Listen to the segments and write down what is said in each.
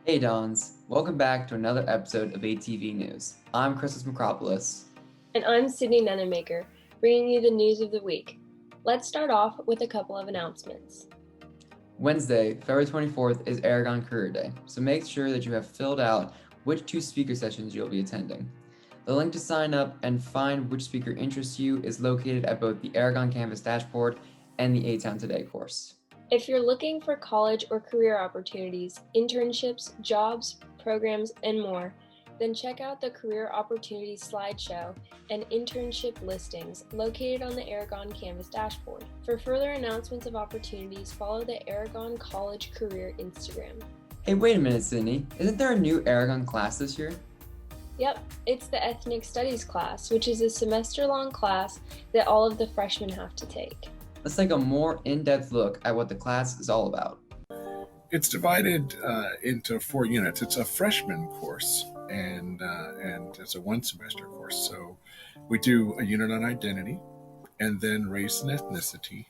Hey Dons, welcome back to another episode of ATV News. I'm Christmas Macropolis. And I'm Sydney Nenemaker, bringing you the news of the week. Let's start off with a couple of announcements. Wednesday, February 24th is Aragon Career Day, so make sure that you have filled out which 2 speaker sessions you'll be attending. The link to sign up and find which speaker interests you is located at both the Aragon Campus dashboard and the A-Town Today course. If you're looking for college or career opportunities, internships, jobs, programs, and more, then check out the Career Opportunities slideshow and internship listings located on the Aragon Campus dashboard. For further announcements of opportunities, follow the Aragon College Career Instagram. Hey, wait a minute, Sydney. Isn't there a new Aragon class this year? Yep, it's the Ethnic Studies class, which is a semester-long class that all of the freshmen have to take. Let's take a more in-depth look at what the class is all about. It's divided into 4 units. It's a freshman course, and it's a 1-semester course. So we do a unit on identity, and then race and ethnicity.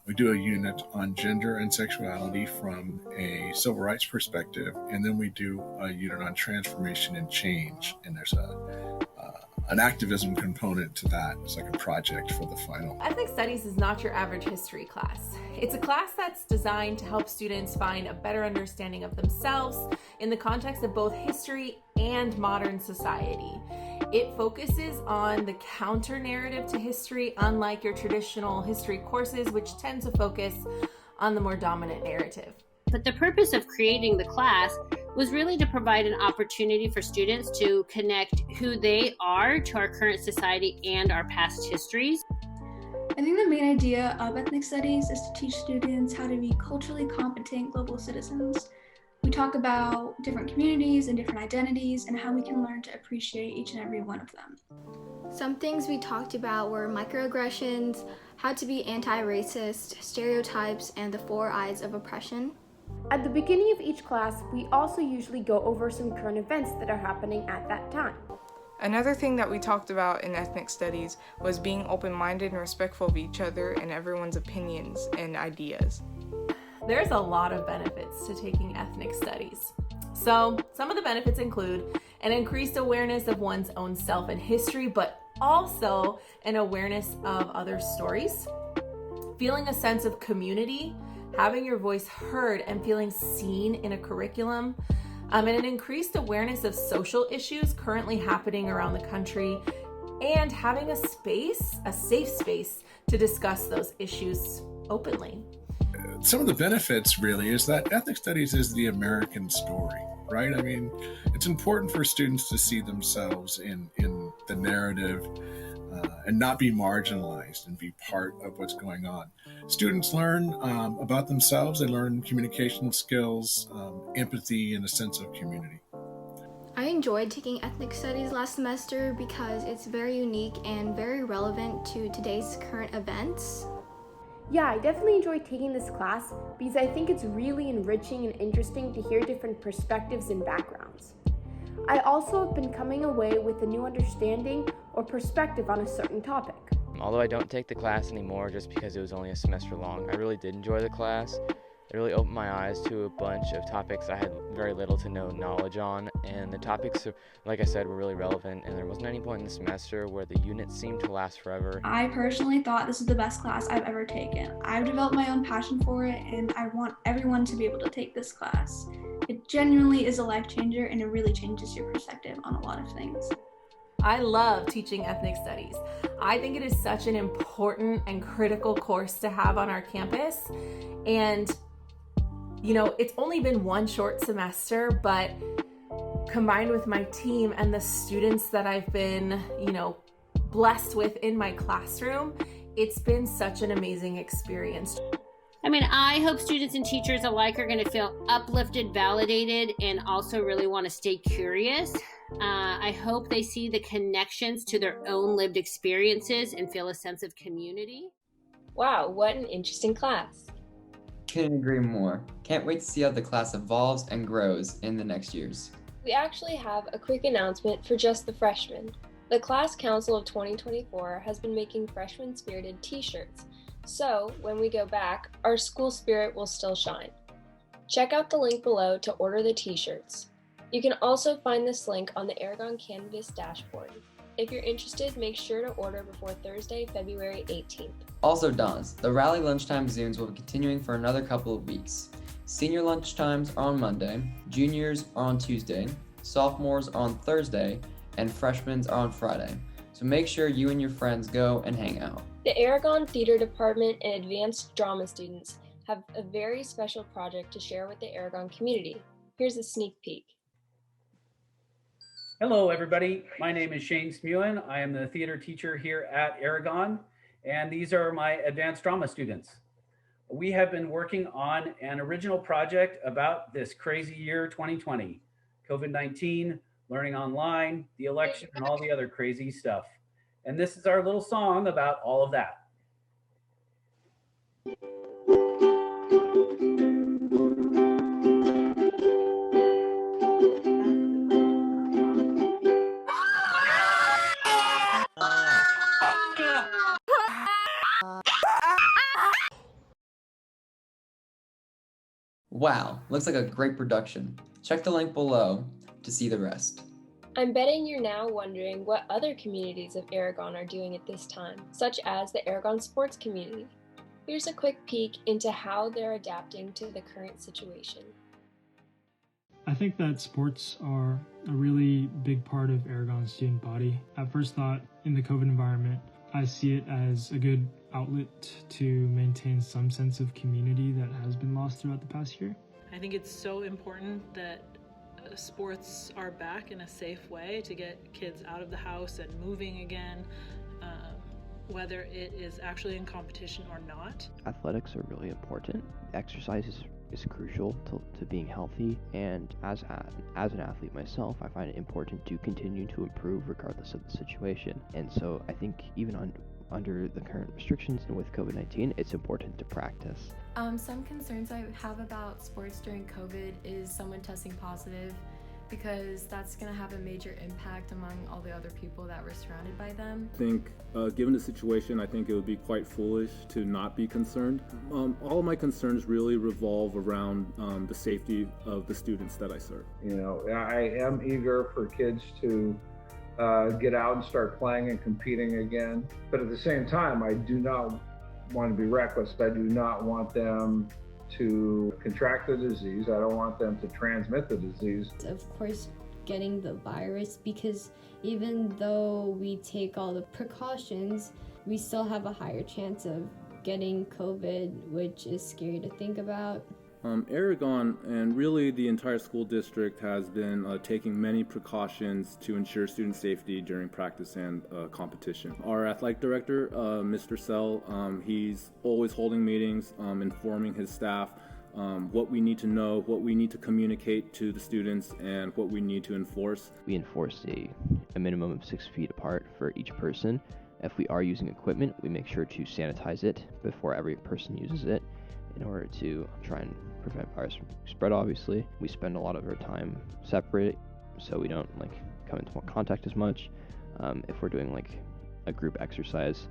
We do a unit on gender and sexuality from a civil rights perspective, and then we do a unit on transformation and change. And there's an activism component to that. It's like a project for the final. Ethnic Studies is not your average history class. It's a class that's designed to help students find a better understanding of themselves in the context of both history and modern society. It focuses on the counter narrative to history, unlike your traditional history courses, which tend to focus on the more dominant narrative. But the purpose of creating the class was really to provide an opportunity for students to connect who they are to our current society and our past histories. I think the main idea of ethnic studies is to teach students how to be culturally competent global citizens. We talk about different communities and different identities and how we can learn to appreciate each and every one of them. Some things we talked about were microaggressions, how to be anti-racist, stereotypes, and the 4 I's of oppression. At the beginning of each class, we also usually go over some current events that are happening at that time. Another thing that we talked about in ethnic studies was being open-minded and respectful of each other and everyone's opinions and ideas. There's a lot of benefits to taking ethnic studies. So some of the benefits include an increased awareness of one's own self and history, but also an awareness of other stories, feeling a sense of community, having your voice heard and feeling seen in a curriculum, and an increased awareness of social issues currently happening around the country, and having a safe space to discuss those issues openly. Some of the benefits really is that ethnic studies is the American story, right? I mean, it's important for students to see themselves in the narrative and not be marginalized and be part of what's going on. Students learn about themselves, they learn communication skills, empathy, and a sense of community. I enjoyed taking ethnic studies last semester because it's very unique and very relevant to today's current events. Yeah, I definitely enjoyed taking this class because I think it's really enriching and interesting to hear different perspectives and backgrounds. I also have been coming away with a new understanding or perspective on a certain topic. Although I don't take the class anymore just because it was only a semester long, I really did enjoy the class. It really opened my eyes to a bunch of topics I had very little to no knowledge on, and the topics, like I said, were really relevant, and there wasn't any point in the semester where the units seemed to last forever. I personally thought this is the best class I've ever taken. I've developed my own passion for it, and I want everyone to be able to take this class. It genuinely is a life changer, and it really changes your perspective on a lot of things. I love teaching ethnic studies. I think it is such an important and critical course to have on our campus. And, you know, it's only been 1 short semester, but combined with my team and the students that I've been, blessed with in my classroom, it's been such an amazing experience. I hope students and teachers alike are going to feel uplifted, validated, and also really want to stay curious. I hope they see the connections to their own lived experiences and feel a sense of community. Wow, what an interesting class. Couldn't agree more. Can't wait to see how the class evolves and grows in the next years. We actually have a quick announcement for just the freshmen. The Class Council of 2024 has been making freshman spirited t-shirts. So when we go back, our school spirit will still shine. Check out the link below to order the t-shirts. You can also find this link on the Aragon Canvas dashboard. If you're interested, make sure to order before Thursday, February 18th. Also, Dons, the Rally Lunchtime Zooms will be continuing for another couple of weeks. Senior lunchtimes are on Monday, juniors are on Tuesday, sophomores are on Thursday, and freshmen are on Friday. So make sure you and your friends go and hang out. The Aragon Theater Department and Advanced Drama students have a very special project to share with the Aragon community. Here's a sneak peek. Hello, everybody. My name is Shane Smewen. I am the theater teacher here at Aragon, and these are my advanced drama students. We have been working on an original project about this crazy year 2020, COVID-19, learning online, the election, and all the other crazy stuff. And this is our little song about all of that. Wow, looks like a great production. Check the link below to see the rest. I'm betting you're now wondering what other communities of Aragon are doing at this time, such as the Aragon sports community. Here's a quick peek into how they're adapting to the current situation. I think that sports are a really big part of Aragon's student body. At first thought, in the COVID environment, I see it as a good outlet to maintain some sense of community that has been lost throughout the past year. I think it's so important that sports are back in a safe way to get kids out of the house and moving again, whether it is actually in competition or not. Athletics are really important. Exercise is crucial to being healthy, and as an athlete myself, I find it important to continue to improve regardless of the situation. And so I think even under the current restrictions and with COVID-19, it's important to practice. Some concerns I have about sports during COVID is someone testing positive, because that's going to have a major impact among all the other people that were surrounded by them. I think, given the situation, I think it would be quite foolish to not be concerned. All of my concerns really revolve around the safety of the students that I serve. You know, I am eager for kids to get out and start playing and competing again. But at the same time, I do not want to be reckless. I do not want them to contract the disease. I don't want them to transmit the disease. Of course, getting the virus, because even though we take all the precautions, we still have a higher chance of getting COVID, which is scary to think about. Aragon and really the entire school district has been taking many precautions to ensure student safety during practice and competition. Our athletic director, Mr. Sell, he's always holding meetings, informing his staff what we need to know, what we need to communicate to the students, and what we need to enforce. We enforce a minimum of 6 feet apart for each person. If we are using equipment, we make sure to sanitize it before every person uses it in order to try and prevent virus spread. Obviously, we spend a lot of our time separate so we don't come into contact as much. If we're doing a group exercise,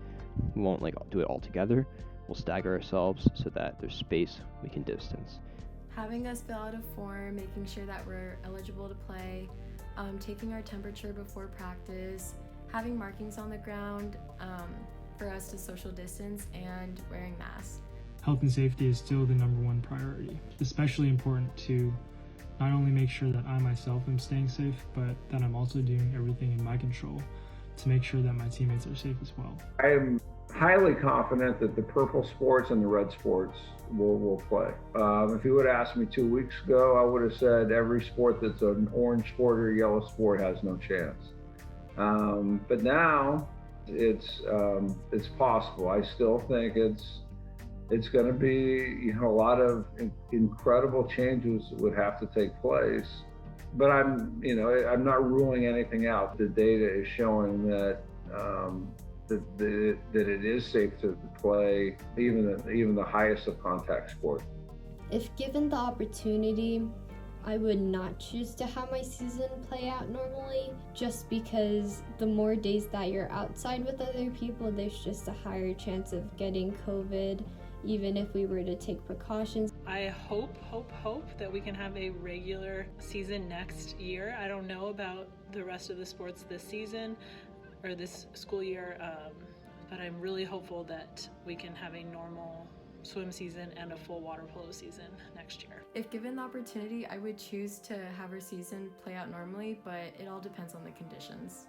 we won't do it all together. We'll stagger ourselves so that there's space we can distance. Having us fill out a form, making sure that we're eligible to play, taking our temperature before practice, having markings on the ground for us to social distance, and wearing masks. Health and safety is still the #1 priority. Especially important to not only make sure that I myself am staying safe, but that I'm also doing everything in my control to make sure that my teammates are safe as well. I am highly confident that the purple sports and the red sports will play. If you would have asked me 2 weeks ago, I would have said every sport that's an orange sport or a yellow sport has no chance. But now it's possible. I still think it's going to be, a lot of incredible changes that would have to take place. But I'm not ruling anything out. The data is showing that that it is safe to play even the highest of contact sport. If given the opportunity, I would not choose to have my season play out normally, just because the more days that you're outside with other people, there's just a higher chance of getting COVID. even if we were to take precautions. I hope that we can have a regular season next year. I don't know about the rest of the sports this season or this school year, but I'm really hopeful that we can have a normal swim season and a full water polo season next year. If given the opportunity, I would choose to have our season play out normally, but it all depends on the conditions.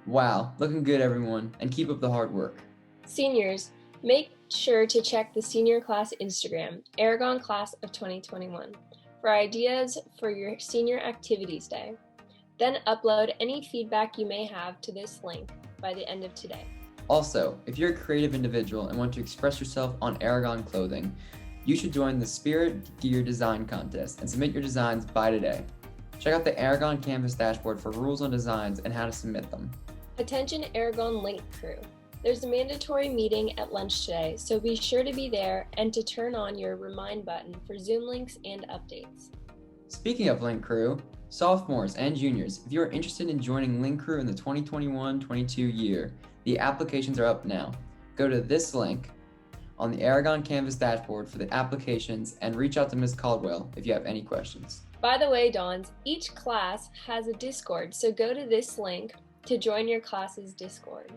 Wow, looking good everyone, and keep up the hard work. Seniors, make sure to check the senior class Instagram, Aragon Class of 2021, for ideas for your senior activities day. Then upload any feedback you may have to this link by the end of today. Also, if you're a creative individual and want to express yourself on Aragon clothing, you should join the Spirit Gear Design Contest and submit your designs by today. Check out the Aragon Canvas dashboard for rules on designs and how to submit them. Attention Aragon Link crew. There's a mandatory meeting at lunch today, so be sure to be there and to turn on your remind button for Zoom links and updates. Speaking of Link Crew, sophomores and juniors, if you are interested in joining Link Crew in the 2021-22 year, the applications are up now. Go to this link on the Aragon Canvas dashboard for the applications and reach out to Ms. Caldwell if you have any questions. By the way, Dons, each class has a Discord, so go to this link to join your class's Discord.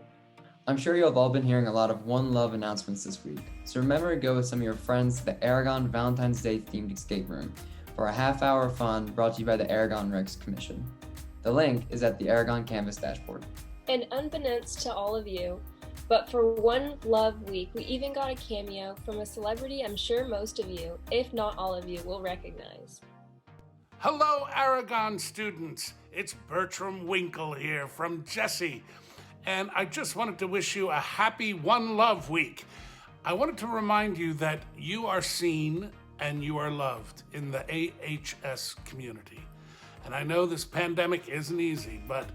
I'm sure you have all been hearing a lot of One Love announcements this week, so remember to go with some of your friends to the Aragon Valentine's Day themed escape room for a half-hour of fun brought to you by the Aragon Recs Commission. The link is at the Aragon Canvas dashboard. And unbeknownst to all of you, but for One Love Week, we even got a cameo from a celebrity I'm sure most of you, if not all of you, will recognize. Hello, Aragon students. It's Bertram Winkle here from Jessie. And I just wanted to wish you a happy One Love Week. I wanted to remind you that you are seen and you are loved in the AHS community. And I know this pandemic isn't easy, but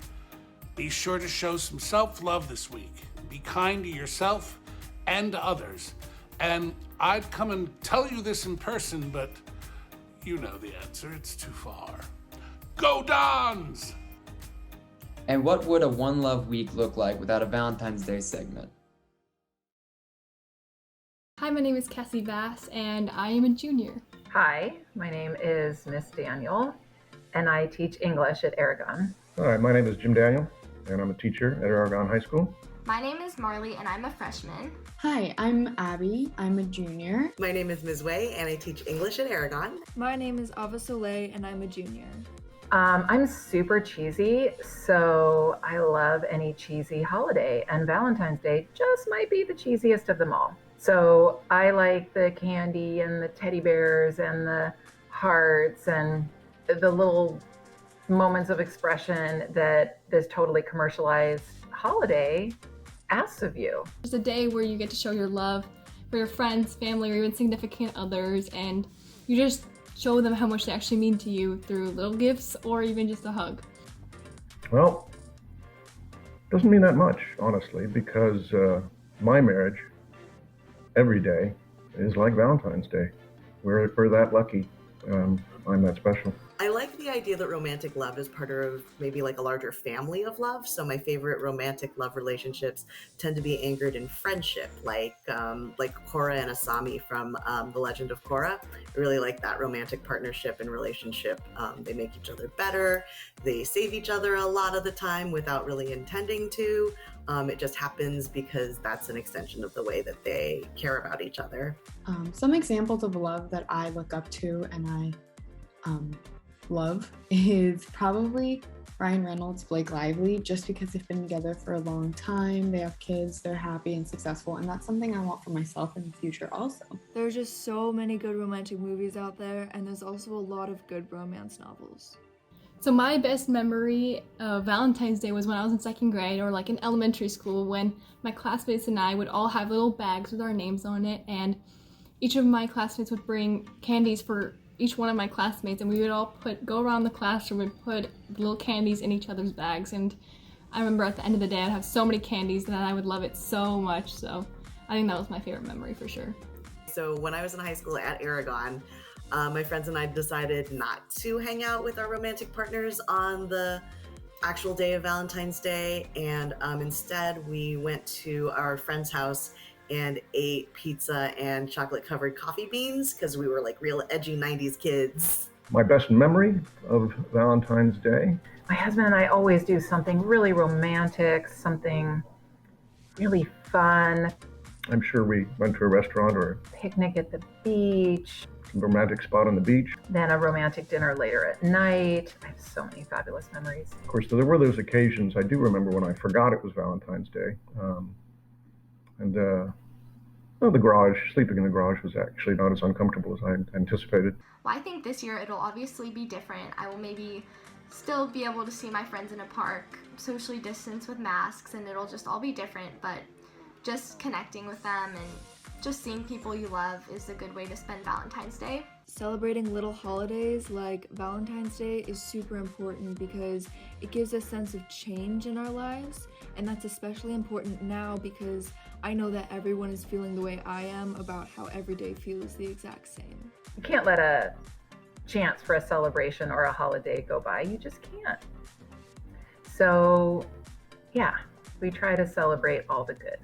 be sure to show some self-love this week. Be kind to yourself and to others. And I'd come and tell you this in person, but you know the answer, it's too far. Go Dons! And what would a One Love Week look like without a Valentine's Day segment? Hi, my name is Cassie Bass, and I am a junior. Hi, my name is Miss Daniel, and I teach English at Aragon. Hi, my name is Jim Daniel, and I'm a teacher at Aragon High School. My name is Marley, and I'm a freshman. Hi, I'm Abby. I'm a junior. My name is Ms. Wei, and I teach English at Aragon. My name is Ava Soleil, and I'm a junior. I'm super cheesy, so I love any cheesy holiday, and Valentine's Day just might be the cheesiest of them all. So I like the candy and the teddy bears and the hearts and the little moments of expression that this totally commercialized holiday asks of you. It's a day where you get to show your love for your friends, family, or even significant others, and you just show them how much they actually mean to you through little gifts or even just a hug. Well, doesn't mean that much, honestly, because my marriage every day is like Valentine's Day. We're that lucky. I'm that special. I like the idea that romantic love is part of maybe like a larger family of love. So my favorite romantic love relationships tend to be anchored in friendship, like Korra and Asami from The Legend of Korra. I really like that romantic partnership and relationship. They make each other better. They save each other a lot of the time without really intending to. It just happens because that's an extension of the way that they care about each other. Some examples of love that I look up to and I love is probably Ryan Reynolds, Blake Lively, just because they've been together for a long time, they have kids, they're happy and successful, and that's something I want for myself in the future also. There's just so many good romantic movies out there, and there's also a lot of good romance novels. So my best memory of Valentine's Day was when I was in second grade or like in elementary school, when my classmates and I would all have little bags with our names on it, and each of my classmates would bring candies for each one of my classmates, and we would all go around the classroom and put little candies in each other's bags. And I remember at the end of the day I'd have so many candies that I would love it so much. So I think that was my favorite memory for sure. So when I was in high school at Aragon, my friends and I decided not to hang out with our romantic partners on the actual day of Valentine's Day, and instead we went to our friend's house and ate pizza and chocolate-covered coffee beans because we were like real edgy 90s kids. My best memory of Valentine's Day? My husband and I always do something really romantic, something really fun. I'm sure we went to a restaurant or Picnic at the beach. a romantic spot on the beach. Then a romantic dinner later at night. I have so many fabulous memories. Of course, there were those occasions, I do remember when I forgot it was Valentine's Day. The garage, sleeping in the garage was actually not as uncomfortable as I anticipated. Well, I think this year it'll obviously be different. I will maybe still be able to see my friends in a park, socially distanced with masks, and it'll just all be different, but just connecting with them and just seeing people you love is a good way to spend Valentine's Day. Celebrating little holidays like Valentine's Day is super important because it gives a sense of change in our lives, and that's especially important now because I know that everyone is feeling the way I am about how every day feels the exact same. You can't let a chance for a celebration or a holiday go by. You just can't. So, yeah, we try to celebrate all the good.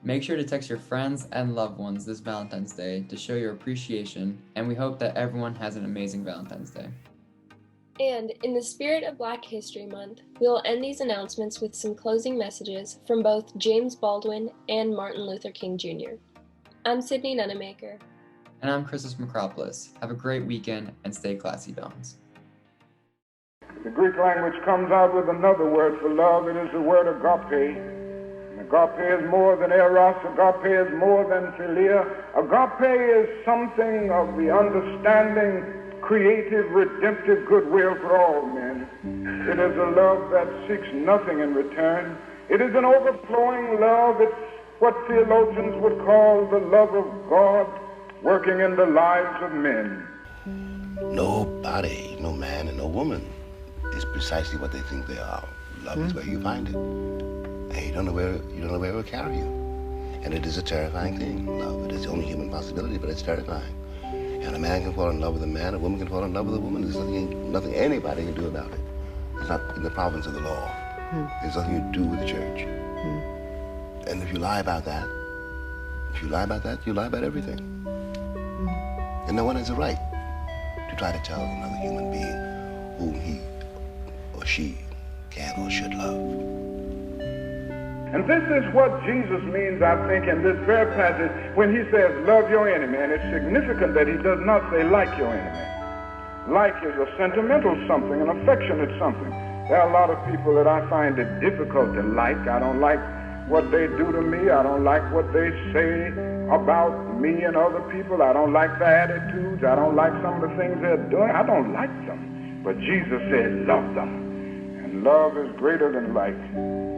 Make sure to text your friends and loved ones this Valentine's Day to show your appreciation, and we hope that everyone has an amazing Valentine's Day. And in the spirit of Black History Month, we will end these announcements with some closing messages from both James Baldwin and Martin Luther King Jr. I'm Sydney Nunemaker. And I'm Christos Macropolis. Have a great weekend and stay classy, Bones. The Greek language comes out with another word for love. It is the word agape. Agape is more than eros. Agape is more than philia. Agape is something of the understanding, creative, redemptive goodwill for all men. It is a love that seeks nothing in return. It is an overflowing love. It's what theologians would call the love of God working in the lives of men. Nobody, no man and no woman, is precisely what they think they are. Love is where you find it. And you don't know where it will carry you. And it is a terrifying thing, love. It is the only human possibility, but it's terrifying. And a man can fall in love with a man, a woman can fall in love with a woman. There's nothing anybody can do about it. It's not in the province of the law. There's nothing you do with the church. And if you lie about that, you lie about everything. And no one has a right to try to tell another human being whom he or she can or should love. And this is what Jesus means, I think, in this very passage when he says, love your enemy. And it's significant that he does not say, like your enemy. Like is a sentimental something, an affectionate something. There are a lot of people that I find it difficult to like. I don't like what they do to me. I don't like what they say about me and other people. I don't like their attitudes. I don't like some of the things they're doing. I don't like them. But Jesus said, love them. And love is greater than like.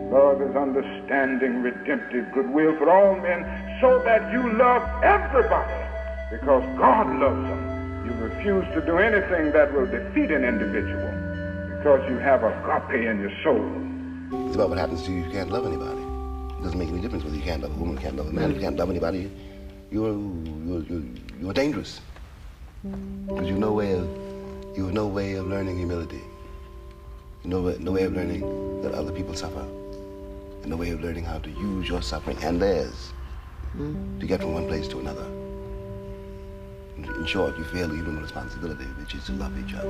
Love is understanding, redemptive goodwill for all men, so that you love everybody because God loves them. You refuse to do anything that will defeat an individual because you have agape in your soul. It's about what happens to you if you can't love anybody. It doesn't make any difference whether you can't love a woman, can't love a man. If you can't love anybody, you're dangerous. Because you have no way of learning humility. No way of learning that other people suffer. And no way of learning how to use your suffering and theirs to get from one place to another. In short, you fail the human responsibility, which is to love each other.